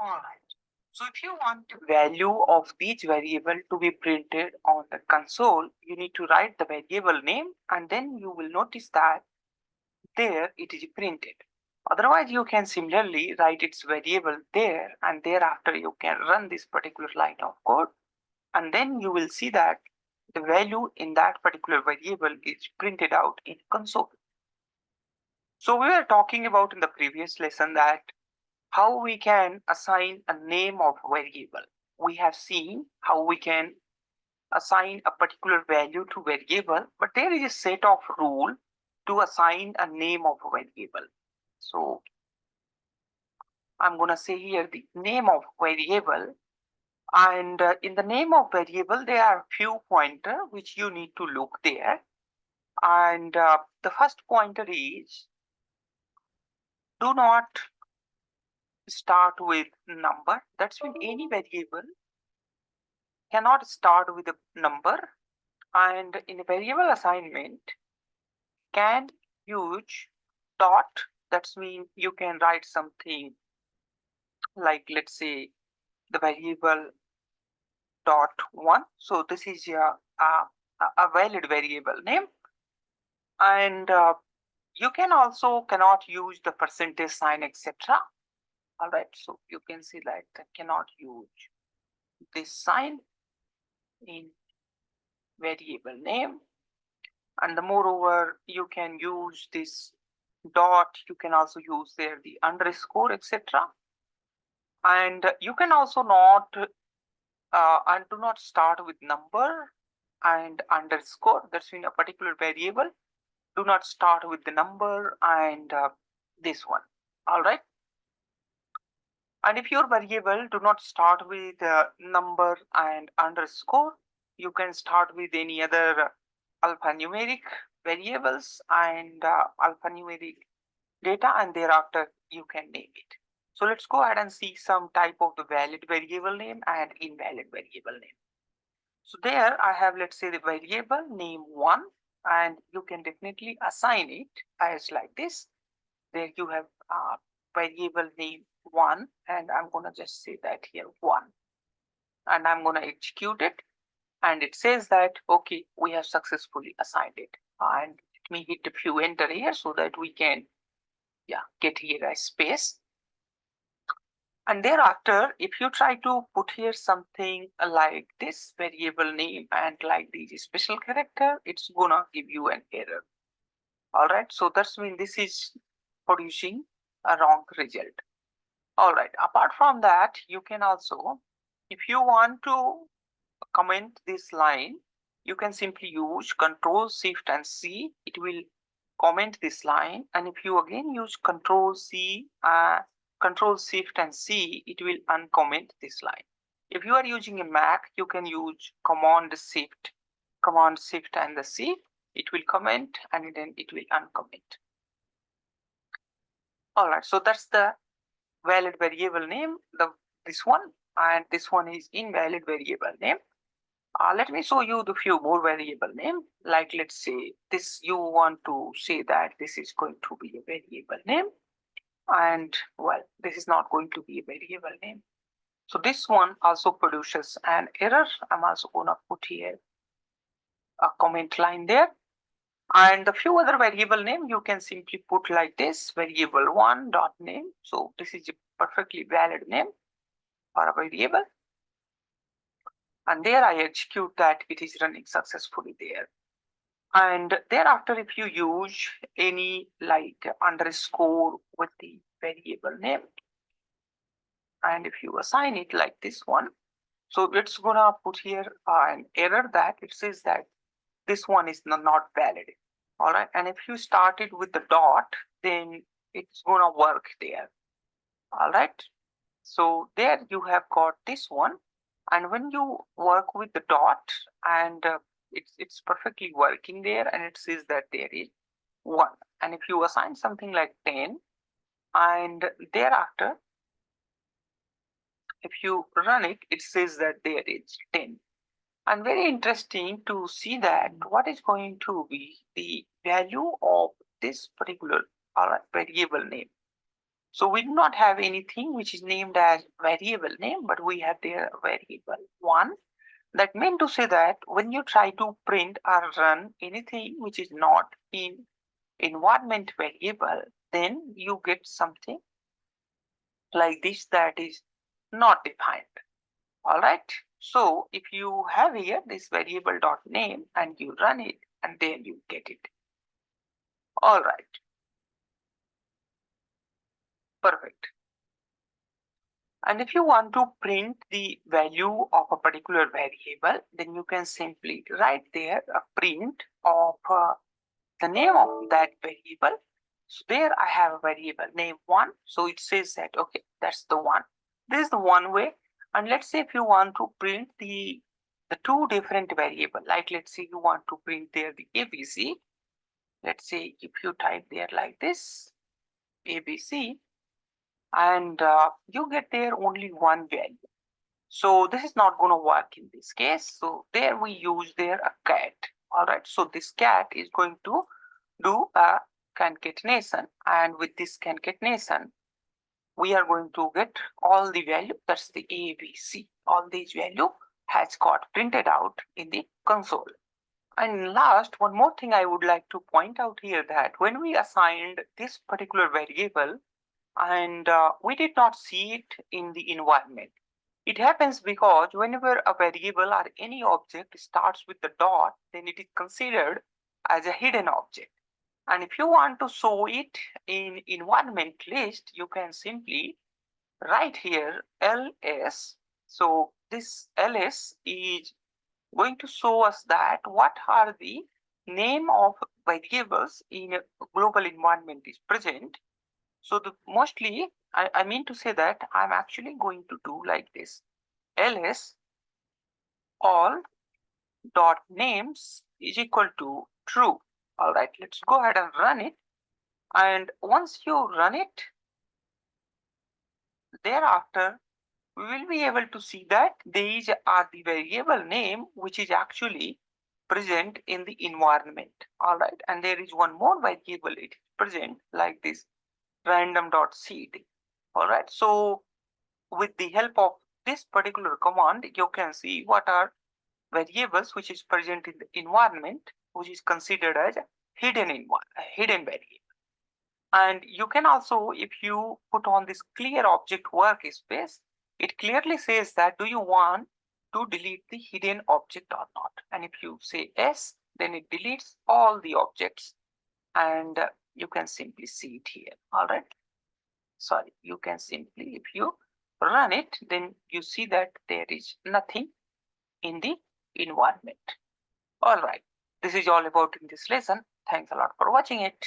Alright. So if you want the value of each variable to be printed on the console, you need to write the variable name and then you will notice that there it is printed. Otherwise, you can similarly write its variable there and thereafter you can run this particular line of code and then you will see that the value in that particular variable is printed out in console. So we were talking about in the previous lesson that how we can assign a name of variable. We have seen how we can assign a particular value to variable, but there is a set of rule to assign a name of a variable. So I'm going to say here the name of variable, and in the name of variable there are few pointer which you need to look there, and the first pointer is do not start with number. That's when any variable cannot start with a number, and in a variable assignment can use dot. That's mean you can write something like, let's say, the variable dot one. So this is a valid variable name, and you can also cannot use the percentage sign, etc. All right, so you can see that cannot use this sign in variable name, and the moreover you can use this dot, you can also use there the underscore, etc. And you can also not and do not start with number and underscore. That's in a particular variable. Do not start with the number and this one. All right. And if your variable do not start with number and underscore, you can start with any other alphanumeric variables and alphanumeric data, and thereafter you can name it. So let's go ahead and see some type of the valid variable name and invalid variable name. So there I have, let's say, the variable name 1, and you can definitely assign it as like this. There you have variable name 1, and I'm going to just say that here 1, and I'm going to execute it, and it says that okay, we have successfully assigned it. And let me hit a few enter here so that we can get here a space. And thereafter, if you try to put here something like this variable name and like these special character, it's gonna give you an error. All right, so that's mean this is producing a wrong result. All right, apart from that, you can also, if you want to comment this line, you can simply use Control Shift and C. It will comment this line, and if you again use Control Shift and C, it will uncomment this line. If you are using a Mac, you can use Command Shift and the C. It will comment and then it will uncomment. All right, so that's the valid variable name, this one, and this one is invalid variable name. Let me show you the few more variable name. Like, let's say this, you want to say that this is going to be a variable name, and well, this is not going to be a variable name. So this one also produces an error. I'm also gonna put here a comment line there. And the few other variable name you can simply put like this, variable one dot name. So this is a perfectly valid name for a variable. And there I execute that, it is running successfully there. And thereafter, if you use any like underscore with the variable name, and if you assign it like this one, so it's gonna put here an error that it says that this one is not valid. All right, and if you start it with the dot, then it's gonna work there. All right, so there you have got this one, and when you work with the dot, and it's perfectly working there, and it says that there is 1. And if you assign something like 10, and thereafter if you run it, it says that there is 10. And very interesting to see that what is going to be the value of this particular variable name. So we do not have anything which is named as variable name, but we have there variable one. That meant to say that when you try to print or run anything which is not in environment variable, then you get something like this that is not defined. All right. So if you have here this variable dot name and you run it, and then you get it. All right. Perfect. And if you want to print the value of a particular variable, then you can simply write there a print of the name of that variable. So there I have a variable name one. So it says that, okay, that's the one. This is the one way. And let's say if you want to print the two different variable, like let's say you want to print there the ABC. Let's say if you type there like this, ABC, and you get there only one value. So this is not going to work in this case. So there we use there a cat. All right. So this cat is going to do a concatenation, and with this concatenation, we are going to get all the value. That's the ABC. All these value has got printed out in the console. And last, one more thing I would like to point out here, that when we assigned this particular variable and we did not see it in the environment, it happens because whenever a variable or any object starts with the dot, then it is considered as a hidden object. And if you want to show it in environment list, you can simply write here ls. So this ls is going to show us that what are the name of variables in a global environment is present. So the mostly I mean to say that I'm actually going to do like this: ls all dot names is equal to true. All right, let's go ahead and run it. And once you run it, thereafter we will be able to see that these are the variable name which is actually present in the environment. All right, and there is one more variable it is present like this, random.cd. All right, so with the help of this particular command, you can see what are variables which is present in the environment, which is considered as a hidden variable. And you can also, if you put on this clear object workspace, it clearly says that do you want to delete the hidden object or not. And if you say yes, then it deletes all the objects, and you can simply see it here. All right. Sorry, you can simply, if you run it, then you see that there is nothing in the environment. All right. This is all about in this lesson. Thanks a lot for watching it.